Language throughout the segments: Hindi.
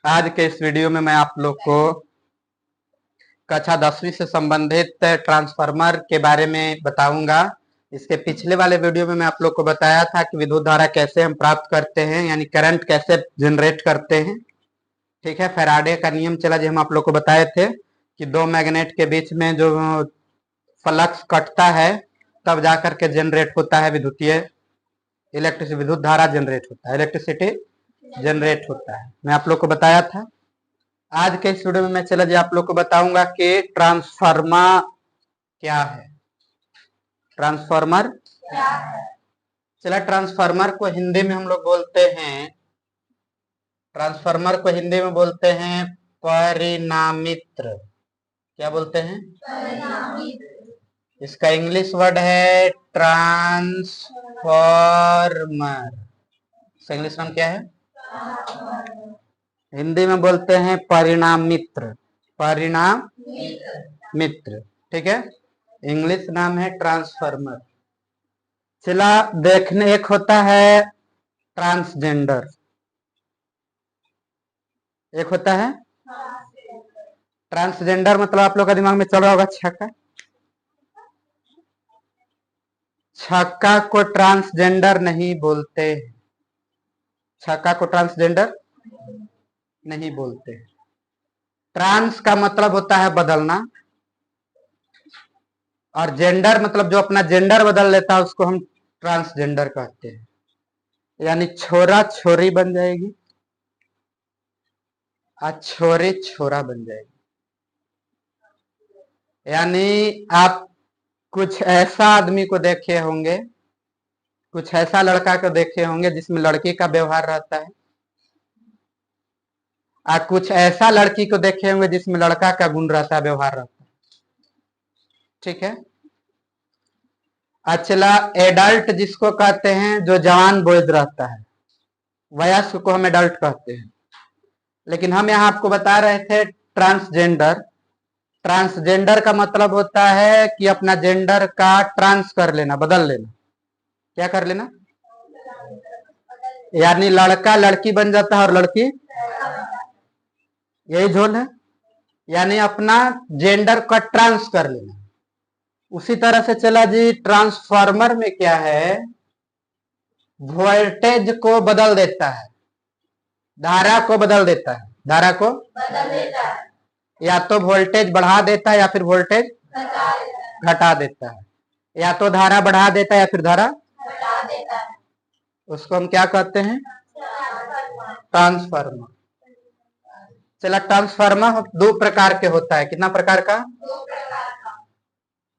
आज के इस वीडियो में मैं आप लोग को कक्षा 10वीं से संबंधित ट्रांसफार्मर के बारे में बताऊंगा। इसके पिछले वाले वीडियो में मैं आप लोग को बताया था कि विद्युत धारा कैसे हम प्राप्त करते हैं, यानी करंट कैसे जनरेट करते हैं। ठीक है, फैराडे का नियम चला जो हम आप लोग को बताए थे कि दो मैग्नेट के बीच में जो फ्लक्स कटता है तब जाकर के जनरेट होता है विद्युत धारा जनरेट होता है, इलेक्ट्रिसिटी जनरेट होता है। मैं आप लोग को बताया था। आज के इस वीडियो में मैं चला जी आप लोग को बताऊंगा कि ट्रांसफार्मर क्या है। ट्रांसफार्मर चला, ट्रांसफार्मर को हिंदी में हम लोग बोलते हैं, ट्रांसफार्मर को हिंदी में बोलते हैं परिणामित्र। क्या बोलते हैं? इसका इंग्लिश वर्ड है ट्रांसफार्मर। इसका इंग्लिश नाम क्या है? हिंदी में बोलते हैं परिणामित्र। परिणामित्र, ठीक है, इंग्लिश नाम है ट्रांसफार्मर। चला देखने, एक होता है ट्रांसजेंडर, एक होता है ट्रांसजेंडर। मतलब आप लोग का दिमाग में चल रहा होगा छक्का। छक्का को ट्रांसजेंडर नहीं बोलते, छक्का को ट्रांसजेंडर नहीं बोलते। ट्रांस का मतलब होता है बदलना, और जेंडर मतलब जो अपना जेंडर बदल लेता है उसको हम ट्रांसजेंडर कहते हैं। यानी छोरा छोरी बन जाएगी और छोरी छोरा बन जाएगी। यानी आप कुछ ऐसा आदमी को देखे होंगे, कुछ ऐसा लड़का को देखे होंगे जिसमें लड़की का व्यवहार रहता है, और कुछ ऐसा लड़की को देखे होंगे जिसमें लड़का का गुण रहता है, व्यवहार रहता है। ठीक है। अचला एडल्ट जिसको कहते हैं जो जवान बोझ रहता है, वयस्क को हम एडल्ट कहते हैं। लेकिन हम यहाँ आपको बता रहे थे ट्रांसजेंडर। ट्रांसजेंडर का मतलब होता है कि अपना जेंडर का ट्रांस कर लेना, बदल लेना। क्या कर लेना? यानी लड़का लड़की बन जाता है और लड़की, यही झोल है। यानी अपना जेंडर का ट्रांस कर लेना। उसी तरह से चला जी, ट्रांसफार्मर में क्या है, वोल्टेज को बदल देता है, धारा को बदल देता है, धारा को बदल देता है। या तो वोल्टेज बढ़ा देता है या फिर वोल्टेज घटा देता है, या तो धारा बढ़ा देता है या फिर धारा घटा देता है। उसको हम क्या कहते हैं? ट्रांसफार्मर। चला, ट्रांसफार्मर दो प्रकार के होता है। कितना प्रकार का?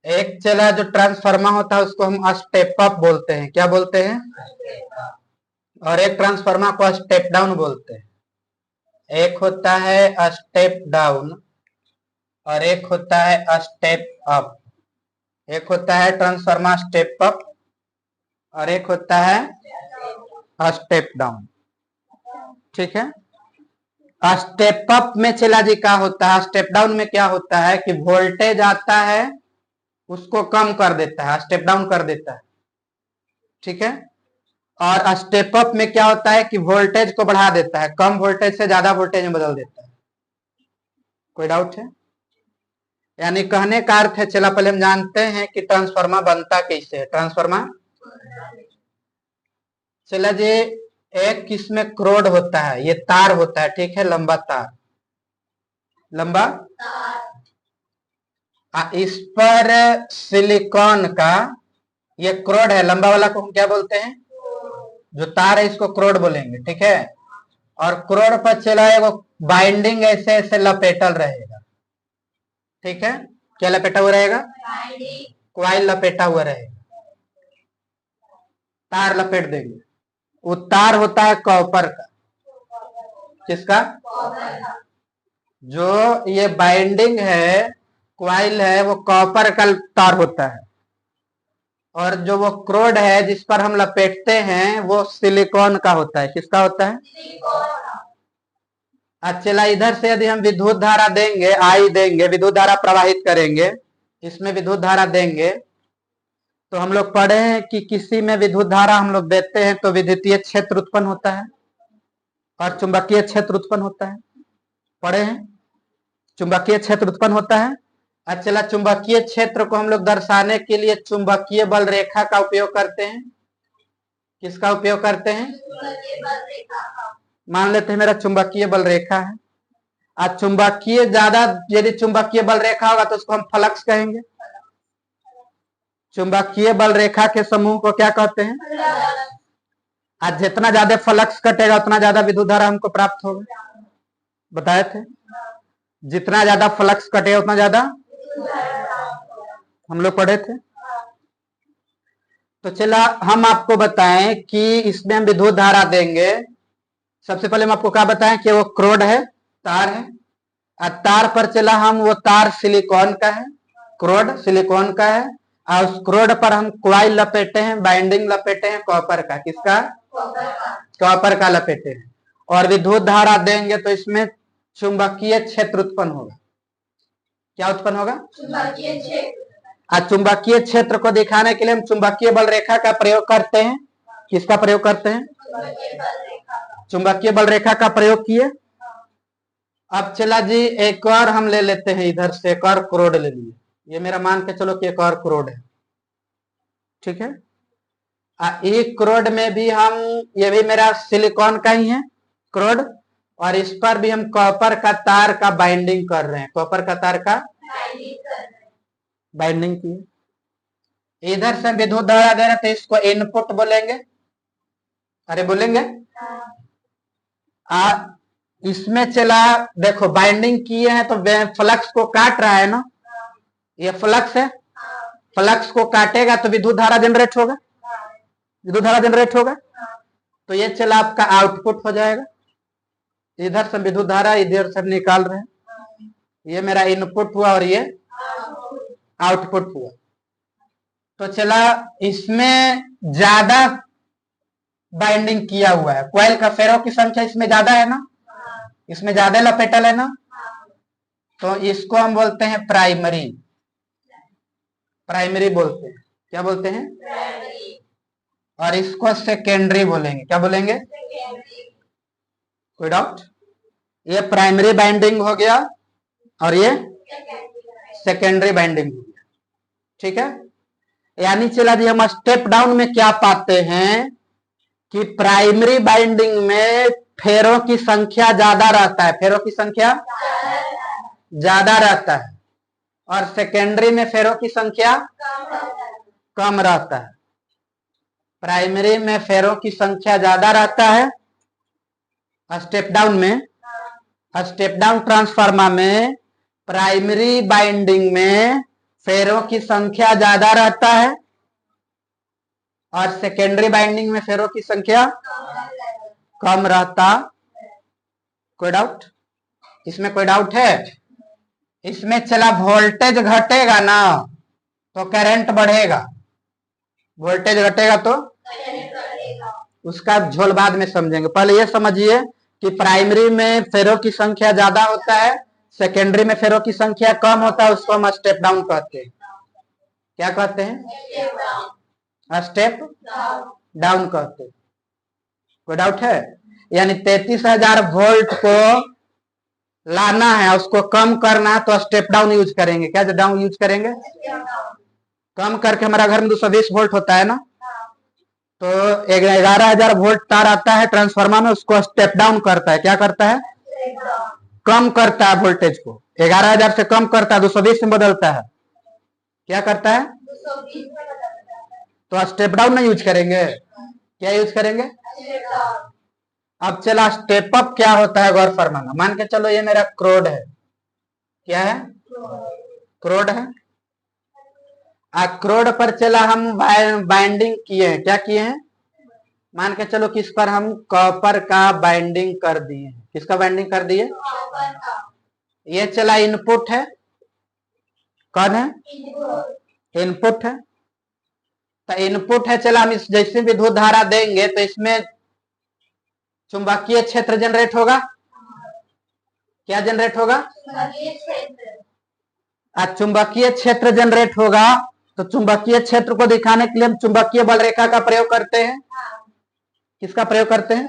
एक चला जो ट्रांसफार्मर होता है उसको हम स्टेप अप बोलते हैं। क्या बोलते हैं? और एक ट्रांसफार्मर को स्टेप डाउन बोलते हैं। एक होता है स्टेप डाउन और एक होता है स्टेप अप। एक होता है ट्रांसफार्मर स्टेप अप और एक होता है स्टेप डाउन। ठीक है। स्टेप अप में चला जी क्या होता है, स्टेप डाउन में क्या होता है कि वोल्टेज आता है उसको कम कर देता है, स्टेप डाउन कर देता है। ठीक है। और स्टेप अप में क्या होता है कि वोल्टेज को बढ़ा देता है, कम वोल्टेज से ज्यादा वोल्टेज में बदल देता है। कोई डाउट है? यानी कहने का अर्थ है, चला पहले हम जानते हैं कि ट्रांसफार्मर बनता कैसे है। ट्रांसफार्मर चला जी, एक किसमें क्रोड होता है, ये तार होता है। ठीक है, लंबा तार, लंबा इस पर सिलिकॉन का ये क्रोड है, लंबा वाला को हम क्या बोलते हैं? जो तार है इसको क्रोड बोलेंगे। ठीक है। और क्रोड पर चला है वो बाइंडिंग ऐसे ऐसे लपेटल रहेगा। ठीक है। क्या लपेटा हुआ रहेगा? क्वाइल लपेटा हुआ रहेगा। तार लपेट देंगे। वो तार होता है कॉपर का। किसका? जो ये बाइंडिंग है, क्वाइल है, वो कॉपर का तार होता है। और जो वो क्रोड है जिस पर हम लपेटते हैं वो सिलिकॉन का होता है। किसका होता है? अच्छा, इधर से यदि हम विद्युत धारा देंगे, आई देंगे, विद्युत धारा प्रवाहित करेंगे, इसमें विद्युत धारा देंगे, तो हम लोग पढ़े हैं कि किसी में विद्युत धारा हम लोग देते हैं तो विद्युतीय क्षेत्र उत्पन्न होता है और चुंबकीय क्षेत्र उत्पन्न होता है। पढ़े हैं, चुंबकीय क्षेत्र उत्पन्न होता है। अच्छा, चुंबकीय क्षेत्र को हम लोग दर्शाने के लिए चुंबकीय बल रेखा का उपयोग करते हैं। किसका उपयोग करते हैं? मान लेते हैं मेरा चुंबकीय बल रेखा है। आज चुंबकीय ज्यादा यदि चुंबकीय बल रेखा होगा तो उसको हम फ्लक्स कहेंगे। चुंबकीय बल रेखा के समूह को क्या कहते हैं? आज जितना ज्यादा फ्लक्स कटेगा उतना ज्यादा विद्युत धारा हमको प्राप्त होगा, बताए थे। जितना ज्यादा फ्लक्स कटेगा उतना ज्यादा हम लोग पढ़े थे। तो चला हम आपको बताएं कि इसमें हम विद्युत धारा देंगे। सबसे पहले हम आपको क्या बताएं कि वो क्रोड है, तार है। और तार पर चला हम वो तार सिलिकॉन का है, क्रोड सिलिकॉन का है। और उस क्रोड पर हम क्वाइल लपेटे हैं, बाइंडिंग लपेटे हैं कॉपर का। किसका? कॉपर का लपेटे हैं। और विद्युत धारा देंगे तो इसमें चुंबकीय क्षेत्र उत्पन्न होगा। क्या उत्पन्न होगा? चुंबकीय क्षेत्र। आज चुंबकीय क्षेत्र को दिखाने के लिए हम चुंबकीय बल रेखा का प्रयोग करते हैं। किसका प्रयोग करते हैं? चुंबकीय बल रेखा का प्रयोग किए। अब चला जी एक और हम ले लेते हैं, इधर से एक और क्रोड ले लिए। ये मेरा मान के चलो कि एक और क्रोड है, ठीक है। एक क्रोड में भी हम, ये भी मेरा सिलिकॉन का ही है क्रोड, और इस पर भी हम कॉपर का तार का बाइंडिंग कर रहे हैं। कॉपर का तार का बाइंडिंग किए। इधर से विद्युत धारा दे रहे थे, इसको इनपुट बोलेंगे। अरे बोलेंगे। इसमें चला देखो बाइंडिंग किए हैं तो फ्लक्स को काट रहा है ना, ये फ्लक्स है। फ्लक्स को काटेगा तो विद्युत धारा जनरेट होगा, विद्युत धारा जनरेट होगा। तो ये चला आपका आउटपुट हो जाएगा। इधर से विद्युत धारा इधर से निकाल रहे हैं, ये मेरा इनपुट हुआ और ये आउटपुट हुआ। तो चला इसमें ज्यादा बाइंडिंग किया हुआ है, कॉइल का फेरो की संख्या इसमें ज्यादा है ना, इसमें ज्यादा लपेटल है ना, तो इसको हम बोलते हैं प्राइमरी। प्राइमरी बोलते हैं। क्या बोलते हैं? प्राइमरी। और इसको सेकेंडरी बोलेंगे। क्या बोलेंगे? कोई डाउट? ये प्राइमरी बाइंडिंग हो गया और ये सेकेंडरी बाइंडिंग हो गया, ठीक है। यानी चला जी हम स्टेप डाउन में क्या पाते हैं कि प्राइमरी बाइंडिंग में फेरों की संख्या ज्यादा रहता है, फेरों की संख्या ज्यादा रहता है, और सेकेंडरी में फेरों की संख्या कम रहता है। प्राइमरी में फेरों की संख्या ज्यादा रहता है स्टेप डाउन में। स्टेप डाउन ट्रांसफार्मर में प्राइमरी बाइंडिंग में फेरों की संख्या ज्यादा रहता है और सेकेंडरी बाइंडिंग में फेरों की संख्या कम रहता। कोई डाउट? इसमें कोई डाउट है? इसमें चला वोल्टेज घटेगा ना तो करंट बढ़ेगा, वोल्टेज घटेगा तो उसका झोल बाद में समझेंगे। पहले ये समझिए कि प्राइमरी में फेरों की संख्या ज्यादा होता है, सेकेंडरी में फेरों की संख्या कम होता है, उसको हम स्टेप डाउन कहते हैं। क्या कहते हैं? स्टेप डाउन कहते हैं। कोई डाउट है? यानी 33,000 वोल्ट को लाना है, उसको कम करना है तो स्टेप डाउन यूज करेंगे। क्या डाउन यूज करेंगे? कम करके हमारा घर में 220 वोल्ट होता है ना, तो 11,000 वोल्ट तार आता है ट्रांसफार्मर में, उसको स्टेप डाउन करता है। क्या करता है? कम करता है वोल्टेज को, 11,000 से कम करता है, 220 में बदलता है। क्या करता है? तो स्टेप डाउन नहीं यूज करेंगे, क्या यूज करेंगे? अब चला स्टेप अप क्या होता है गौर फरमाना। मान के चलो ये मेरा क्रोड है। क्या है? क्रोड है। क्रोड पर चला हम बाइंडिंग किए हैं। क्या किए हैं? मान के चलो कि इस पर हम कॉपर का बाइंडिंग कर दिए। किसका बाइंडिंग कर दिए? ये चला इनपुट है। कौन है? इनपुट है। तो इनपुट है, चला हम इस जैसे विद्युत धारा देंगे तो इसमें चुंबकीय क्षेत्र जनरेट होगा। क्या जनरेट होगा? चुंबकीय क्षेत्र जनरेट होगा। तो चुंबकीय क्षेत्र को दिखाने के लिए हम चुंबकीय बल रेखा का प्रयोग करते हैं। किसका प्रयोग करते हैं?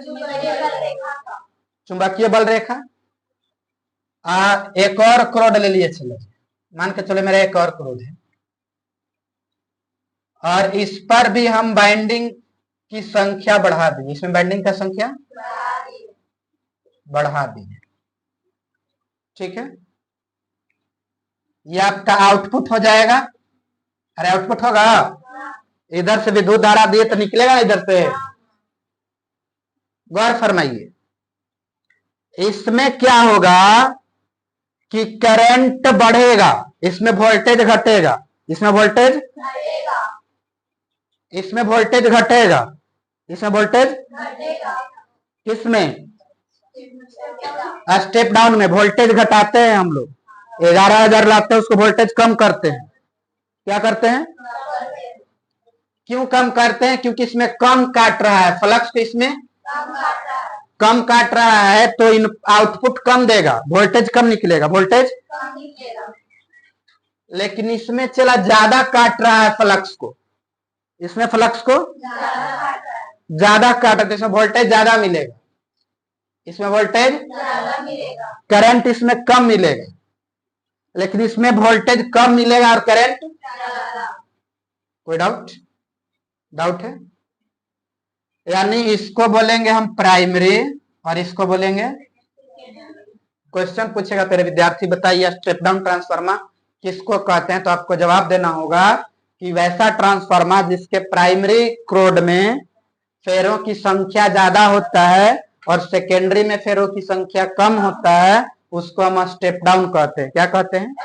चुंबकीय बल रेखा। एक और क्रोड ले लिए, चलो मान के चलो मेरा एक और क्रोड है, और इस पर भी हम बाइंडिंग की संख्या बढ़ा दी, इसमें बाइंडिंग का संख्या बढ़ा दी, ठीक है। ये आपका आउटपुट हो जाएगा। अरे आउटपुट होगा, इधर से विद्युत धारा दिए तो निकलेगा इधर से। गौर फरमाइए, इसमें क्या होगा कि करंट बढ़ेगा, इसमें वोल्टेज घटेगा, इसमें वोल्टेज इसमें वोल्टेज घटेगा, इसमें वोल्टेज किसमें, स्टेप डाउन में वोल्टेज घटाते हैं हम लोग। 11,000 लाते हैं, उसको वोल्टेज कम करते हैं। क्या करते हैं, क्यों कम करते हैं, क्योंकि इसमें कम काट रहा है, फ्लक्स को इसमें कम काट रहा है, तो इन आउटपुट कम देगा, वोल्टेज कम निकलेगा, वोल्टेज। लेकिन इसमें चला ज्यादा काट रहा है फ्लक्स को, इसमें फ्लक्स को ज्यादा काटा तो इसमें वोल्टेज ज्यादा मिलेगा, इसमें वोल्टेज करंट इसमें कम मिलेगा, लेकिन इसमें वोल्टेज कम मिलेगा और करंट। कोई डाउट है? यानी इसको बोलेंगे हम प्राइमरी और इसको बोलेंगे। क्वेश्चन पूछेगा तेरे विद्यार्थी, बताइए स्टेप डाउन ट्रांसफार्मर किसको कहते हैं, तो आपको जवाब देना होगा कि वैसा ट्रांसफार्मर जिसके प्राइमरी क्रोड में फेरों की संख्या ज्यादा होता है और सेकेंडरी में फेरों की संख्या कम होता है, उसको हम स्टेप डाउन कहते हैं। क्या कहते हैं?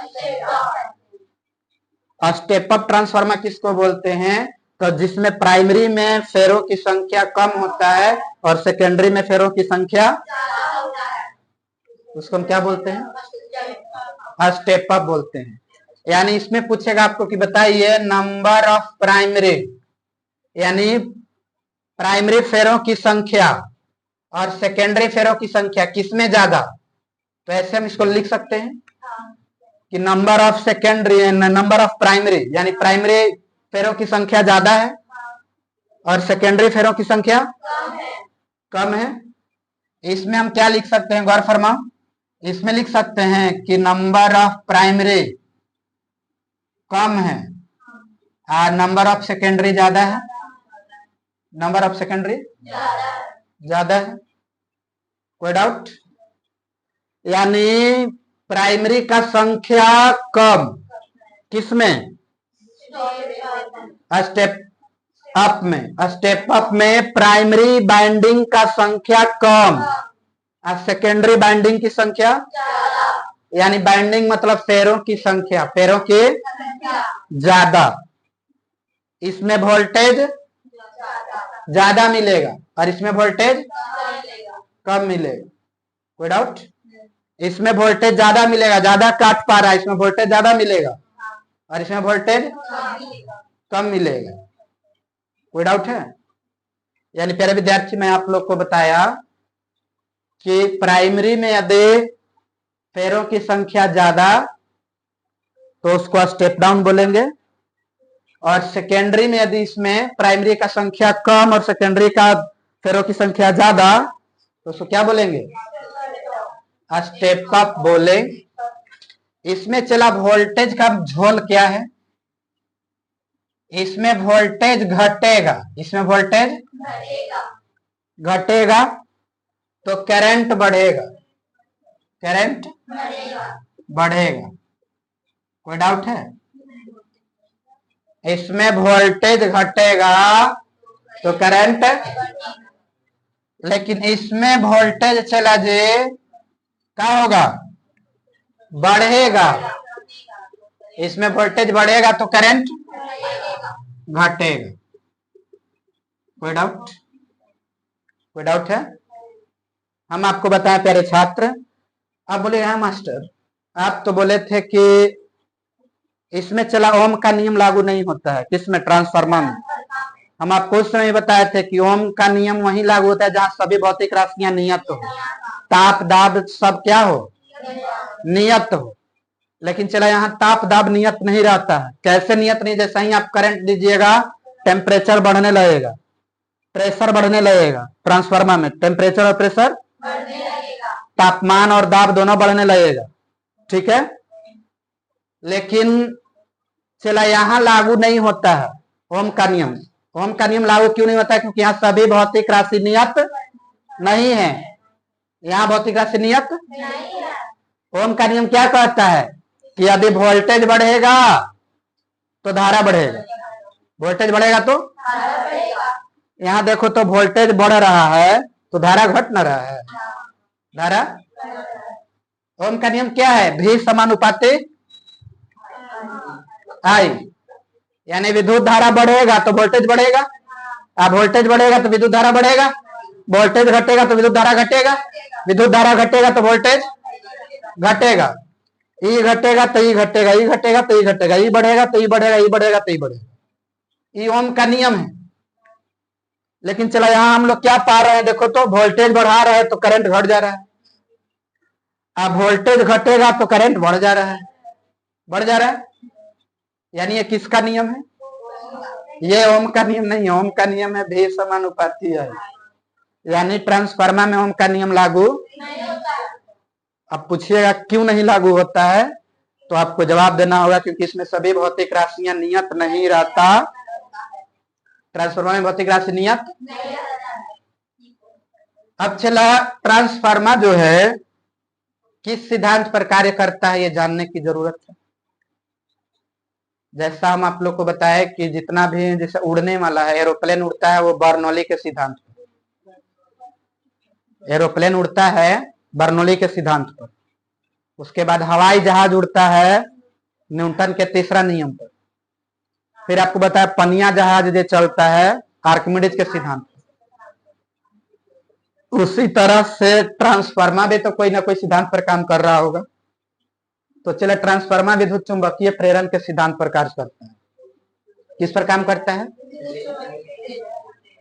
स्टेप अप ट्रांसफार्मर किसको बोलते हैं, तो जिसमें प्राइमरी में फेरों की संख्या कम होता है और सेकेंडरी में फेरों की संख्या, उसको हम क्या बोलते हैं? स्टेप अप बोलते हैं। यानी इसमें पूछेगा आपको कि बताइए नंबर ऑफ प्राइमरी, यानी प्राइमरी फेरों की संख्या और सेकेंडरी फेरों की संख्या किसमें ज्यादा, तो ऐसे हम इसको लिख सकते हैं कि number of secondary, number of primary, यानी प्राइमरी फेरों की संख्या ज्यादा है और सेकेंडरी फेरों की संख्या कम है। इसमें हम क्या लिख सकते हैं, गौर फरमाओ, इसमें लिख सकते हैं कि नंबर ऑफ प्राइमरी कम है और नंबर ऑफ सेकेंडरी ज्यादा है, नंबर ऑफ सेकेंडरी ज्यादा है। कोई डाउट? यानी प्राइमरी का संख्या कम किसमें, स्टेप अप में, स्टेप अप में प्राइमरी बाइंडिंग का संख्या कम और सेकेंडरी बाइंडिंग की संख्या, यानी बाइंडिंग मतलब फेरों की संख्या, फेरों के ज्यादा, इसमें वोल्टेज ज्यादा मिलेगा और इसमें वोल्टेज कम मिलेगा। कोई डाउट? इसमें वोल्टेज ज्यादा मिलेगा, ज्यादा काट पा रहा है, इसमें वोल्टेज ज्यादा मिलेगा और इसमें वोल्टेज कम मिलेगा। कोई डाउट है? यानी प्यारे विद्यार्थी, मैं आप लोग को बताया कि प्राइमरी में यदि फेरों की संख्या ज्यादा तो उसको स्टेप डाउन बोलेंगे, और सेकेंडरी में यदि इसमें प्राइमरी का संख्या कम और सेकेंडरी का फेरों की संख्या ज्यादा तो उसको क्या बोलेंगे, स्टेप अप बोलेंगे। इसमें चला वोल्टेज का झोल क्या है, इसमें वोल्टेज घटेगा, इसमें वोल्टेज घटेगा तो करंट बढ़ेगा, करंट बढ़ेगा। कोई डाउट है? इसमें वोल्टेज घटेगा तो करंट, लेकिन इसमें वोल्टेज चला जे क्या होगा, बढ़ेगा। इसमें वोल्टेज बढ़ेगा तो करंट घटेगा। कोई डाउट? कोई डाउट है? हम आपको बताएं प्यारे छात्र, आप बोले हाँ मास्टर, आप तो बोले थे कि इसमें चला ओम का नियम लागू नहीं होता है, किसमें, ट्रांसफार्मर में। हम आपको उस समय बताए थे कि ओम का नियम वहीं लागू होता है जहां सभी भौतिक राशियां नियत हो, ताप दाब सब क्या हो, नियत हो। लेकिन चला यहाँ ताप दाब नियत नहीं रहता है। कैसे नियत नहीं? जैसे ही आप करंट दीजिएगा टेम्परेचर बढ़ने लगेगा, प्रेशर बढ़ने लगेगा। ट्रांसफार्मर में टेम्परेचर और प्रेशर, तापमान और दाब दोनों बढ़ने लगेगा। ठीक है, लेकिन चला यहां लागू नहीं होता है ओम का नियम। ओम का नियम लागू क्यों नहीं होता है? क्योंकि यहाँ सभी भौतिक राशि नियत नहीं है। यहाँ भौतिक राशि नियत ओम का नियम क्या कहता है कि यदि वोल्टेज बढ़ेगा तो धारा बढ़ेगा, वोल्टेज बढ़ेगा तो यहाँ देखो तो वोल्टेज बढ़ रहा है तो धारा घट न रहा है, धारा। ओम का नियम क्या है? भी समानुपाती आई, यानी विद्युत धारा बढ़ेगा तो वोल्टेज बढ़ेगा, अब वोल्टेज बढ़ेगा तो विद्युत धारा बढ़ेगा, वोल्टेज घटेगा तो विद्युत धारा घटेगा, विद्युत धारा घटेगा तो वोल्टेज घटेगा, ई घटेगा तो ई घटेगा, ई घटेगा तो ई घटेगा, ई बढ़ेगा तो ई बढ़ेगा, ई बढ़ेगा तो ई बढ़ेगा। ये ओम का नियम है। लेकिन चला यहां हम लोग क्या पा रहे हैं? देखो तो वोल्टेज बढ़ा रहे हैं तो करंट घट जा रहा है, अब वोल्टेज घटेगा तो करंट बढ़ जा रहा है, बढ़ जा रहा है। यानी ये किसका नियम है? ये ओम का नियम नहीं है, ओम का नियम है भी समानुपाती है, यानी ट्रांसफार्मर में ओम का नियम लागू नहीं होता। अब पूछिएगा क्यों नहीं लागू होता है, तो आपको जवाब देना होगा क्योंकि इसमें सभी भौतिक राशियां नियत नहीं रहता। ट्रांसफार्मर में भौतिक राशि नियत नहीं रहता। अब चला ट्रांसफार्मर जो है किस सिद्धांत पर कार्य करता है ये जानने की जरूरत है। जैसा हम आप लोग को बताया कि जितना भी जैसे उड़ने वाला है, एरोप्लेन उड़ता है वो बर्नौली के सिद्धांत पर, एरोप्लेन उड़ता है बर्नौली के सिद्धांत पर। उसके बाद हवाई जहाज उड़ता है न्यूटन के तीसरा नियम पर। फिर आपको बताया पनिया जहाज जो चलता है आर्किमिडीज के सिद्धांत पर। उसी तरह से ट्रांसफार्मर भी तो कोई ना कोई सिद्धांत पर काम कर रहा होगा। तो चले ट्रांसफार्मर विद्युत चुंबकीय प्रेरण के सिद्धांत पर कार्य करता है। किस पर काम करता है?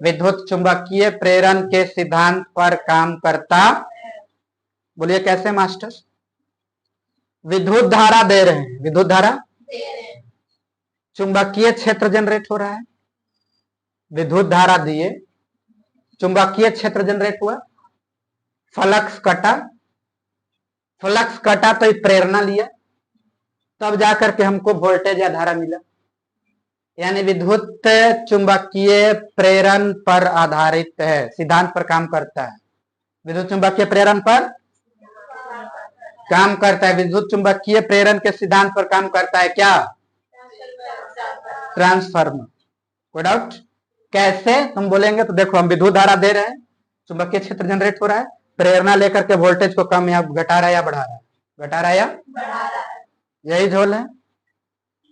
विद्युत चुंबकीय प्रेरण के सिद्धांत पर काम करता। बोलिए कैसे मास्टर? विद्युत धारा दे रहे हैं, विद्युत धारा चुंबकीय क्षेत्र जनरेट हो रहा है, विद्युत धारा दिए, चुंबकीय क्षेत्र जनरेट हुआ, फ्लक्स कटा, फ्लक्स कटा तो प्रेरणा लिया, तब जाकर के हमको वोल्टेज या धारा मिला। यानी विद्युत चुंबकीय प्रेरण पर आधारित है, सिद्धांत पर काम करता है। विद्युत चुंबकीय प्रेरण पर काम करता है, विद्युत चुंबकीय प्रेरण के सिद्धांत पर काम करता है क्या? ट्रांसफार्मर। कोई डाउट? कैसे तुम बोलेंगे तो देखो हम विद्युत धारा दे रहे हैं, चुंबकीय क्षेत्र जनरेट हो रहा है, प्रेरणा लेकर के वोल्टेज को कम या घटा रहा है या बढ़ा रहा है, घटा रहा है या बढ़ा रहा है, यही झोल है।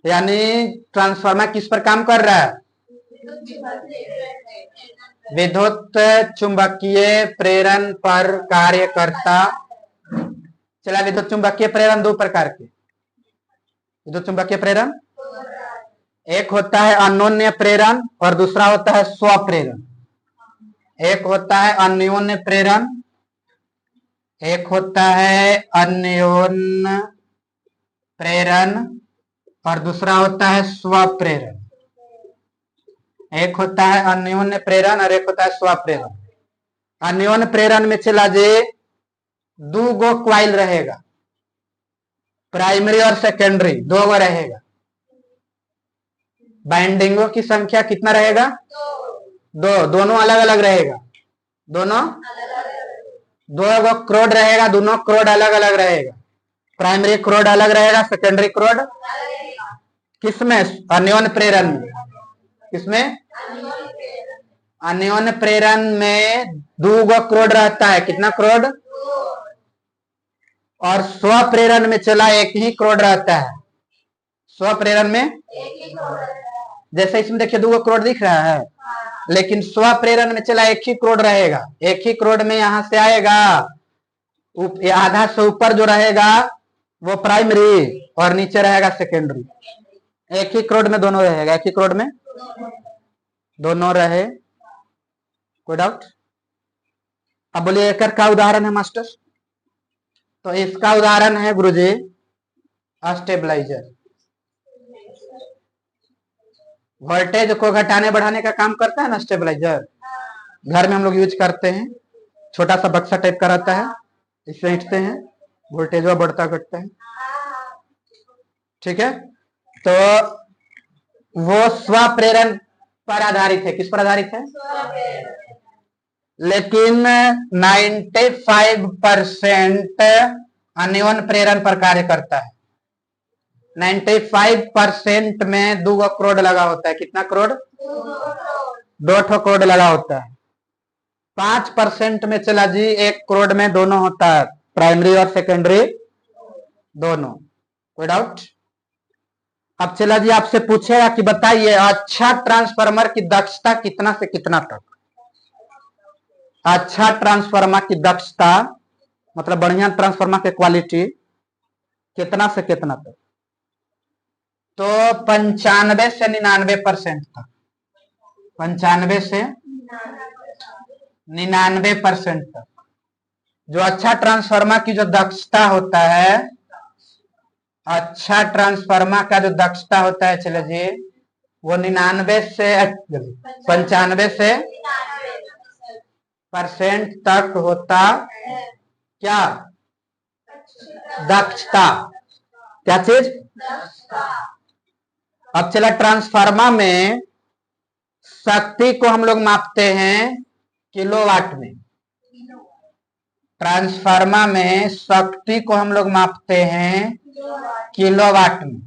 यानी ट्रांसफार्मर किस पर काम कर रहा है? विद्युत चुंबकीय प्रेरण पर कार्य करता। चला विद्युत चुंबकीय प्रेरण दो प्रकार के, विद्युत चुंबकीय प्रेरण एक होता है अन्योन्य प्रेरण और दूसरा होता है स्वप्रेरण। एक होता है अन्योन्य प्रेरण, एक होता है अन्योन्य प्रेरण और दूसरा होता है स्वप्रेरण। एक होता है अन्योन्य प्रेरण और एक होता है स्वप्रेरण। अन्योन्य प्रेरण में चला जे दो गो क्वाइल रहेगा, प्राइमरी और सेकेंडरी दो गो रहेगा। बाइंडिंगों की संख्या कितना रहेगा? दो, दोनों अलग अलग रहेगा, दोनों दो गो क्रोड रहेगा, दोनों क्रोड अलग अलग रहेगा। प्राइमरी क्रोड अलग रहेगा, सेकेंडरी क्रोड किसमें? अन्योन्य प्रेरण में। किसमें? अन्योन्य प्रेरण में दो गो क्रोड रहता है, कितना क्रोड? और स्वप्रेरण में चला एक ही क्रोड रहता है। स्वप्रेरण में जैसे इसमें देखिए दो गो क्रोड दिख रहा है, लेकिन स्वप्रेरण में चला एक ही क्रोड रहेगा। एक ही क्रोड में यहां से आएगा, आधा से ऊपर जो रहेगा वो प्राइमरी और नीचे रहेगा सेकेंडरी। एक ही क्रोड में दोनों रहेगा, एक ही क्रोड में दोनों रहे। कोई डाउट? अब बोलिए एक का उदाहरण है मास्टर? तो इसका उदाहरण है गुरुजी स्टेबलाइजर। वोल्टेज को घटाने बढ़ाने का काम करता है ना स्टेबलाइजर, घर में हम लोग यूज करते हैं। छोटा सा बक्सा टाइप का रहता है, इससे हिटते हैं, वोल्टेज बढ़ता घटता है। ठीक है, तो वो स्वप्रेरण पर आधारित है। किस पर आधारित है? लेकिन 95% अन्योन प्रेरण पर कार्य करता है। 95% में 2 करोड़ लगा होता है। कितना करोड़? 2 करोड़ लगा होता है। 5% में चला जी 1 करोड़ में दोनों होता है, प्राइमरी और सेकेंडरी दोनों। कोई डाउट? अब चला जी आपसे पूछेगा कि बताइए अच्छा ट्रांसफार्मर की दक्षता कितना से कितना तक? अच्छा ट्रांसफार्मर की दक्षता मतलब बढ़िया ट्रांसफार्मर की क्वालिटी कितना से कितना तक? तो 95 से 99% तक। 95 से 99% तक जो अच्छा ट्रांसफार्मर की जो दक्षता होता है, अच्छा ट्रांसफार्मर का जो दक्षता होता है चले जी वो 95 से 95 से % तक होता। क्या? दक्षता। क्या चीज? अब चला ट्रांसफार्मर में शक्ति को हम लोग मापते हैं किलोवाट में। ट्रांसफार्मर में शक्ति को हम लोग मापते हैं किलोवाट में।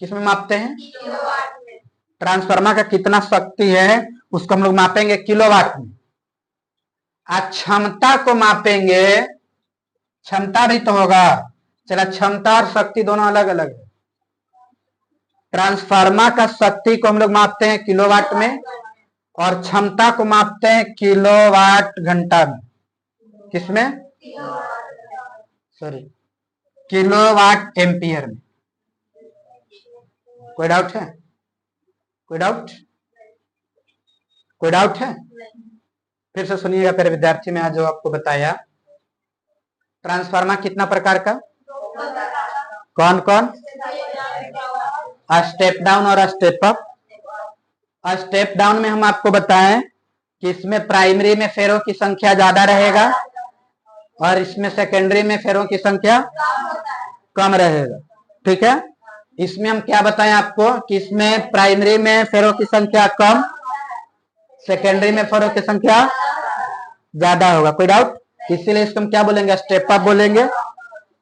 किसमें मापते हैं? ट्रांसफार्मर का कितना शक्ति है उसको हम लोग मापेंगे किलोवाट में। आज क्षमता को मापेंगे, क्षमता भी तो होगा। चला क्षमता और शक्ति दोनों अलग अलग है। ट्रांसफार्मर का शक्ति को हम लोग मापते हैं किलोवाट में और क्षमता को मापते हैं किलोवाट घंटा में। किसमें? सॉरी, किलोवाट एम्पियर में। कोई डाउट है? कोई डाउट? कोई डाउट है? फिर से सुनिएगा मेरे विद्यार्थी में आज जो आपको बताया। ट्रांसफार्मर कितना प्रकार का? कौन कौन? स्टेप डाउन और स्टेप अप। स्टेप डाउन में हम आपको बताएं कि इसमें प्राइमरी में फेरों की संख्या ज्यादा रहेगा और इसमें सेकेंडरी में फेरों की संख्या कम रहेगा। ठीक है, इसमें हम क्या बताएं आपको कि इसमें प्राइमरी में फेरों की संख्या कम, सेकेंडरी में फेरों की संख्या ज्यादा होगा। कोई डाउट? इसीलिए इसको हम क्या बोलेंगे? स्टेप अप बोलेंगे।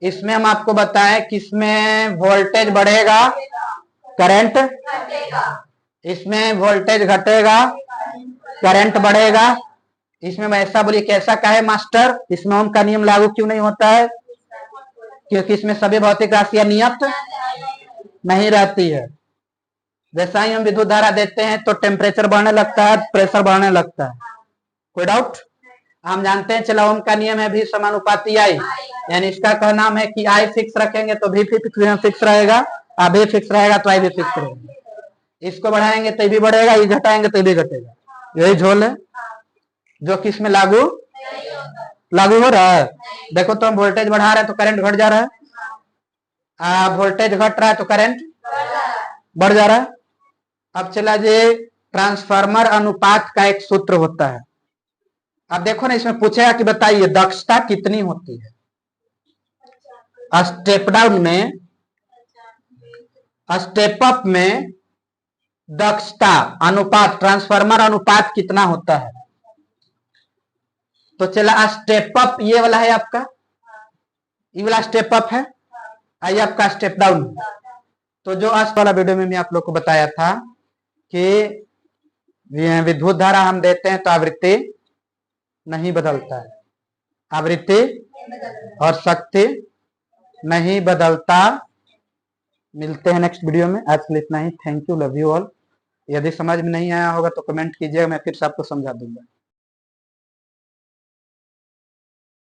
इसमें हम आपको बताएं कि इसमें वोल्टेज बढ़ेगा, करंट, इसमें वोल्टेज घटेगा, करंट बढ़ेगा। इसमें ऐसा बोलिए कैसा का है मास्टर? इसमें ओम का नियम लागू क्यों नहीं होता है? क्योंकि इसमें सभी भौतिक राशियां नियत नहीं रहती है। जैसा ही हम विद्युत धारा देते हैं तो टेम्परेचर बढ़ने लगता है, प्रेशर बढ़ने लगता है। कोई डाउट? हम जानते हैं चला ओम का नियम है भी समानुपाती आई, यानी इसका कहना है कि आई फिक्स रखेंगे तो भी फिक्स रहेगा, आ भी फिक्स रहेगा तो आई भी फिक्स रहेगा। इसको बढ़ाएंगे तो भी बढ़ेगा, ये घटाएंगे तो भी घटेगा। यही झोल है जो कि इसमें लागू हो रहा है। देखो तो हम वोल्टेज बढ़ा रहे हैं तो करंट घट जा रहा है, वोल्टेज घट रहा है तो करंट बढ़ जा रहा है। अब चला जी ट्रांसफार्मर अनुपात का एक सूत्र होता है। अब देखो ना इसमें पूछेगा कि बताइए दक्षता कितनी होती है। स्टेप डाउन में, स्टेप अप में दक्षता अनुपात, ट्रांसफार्मर अनुपात कितना होता है? तो चला स्टेप अप ये वाला है आपका, ये वाला स्टेप अप है, आइए आपका स्टेप डाउन। तो जो आज वाला वीडियो में मैं आप लोग को बताया था कि विद्युत धारा हम देते हैं तो आवृत्ति नहीं बदलता है, आवृत्ति और शक्ति नहीं बदलता। मिलते हैं नेक्स्ट वीडियो में। आज के लिए इतना ही। Thank you, love you all. यदि समझ में नहीं आया होगा तो कमेंट कीजिएगा, मैं फिर से आपको समझा दूंगा।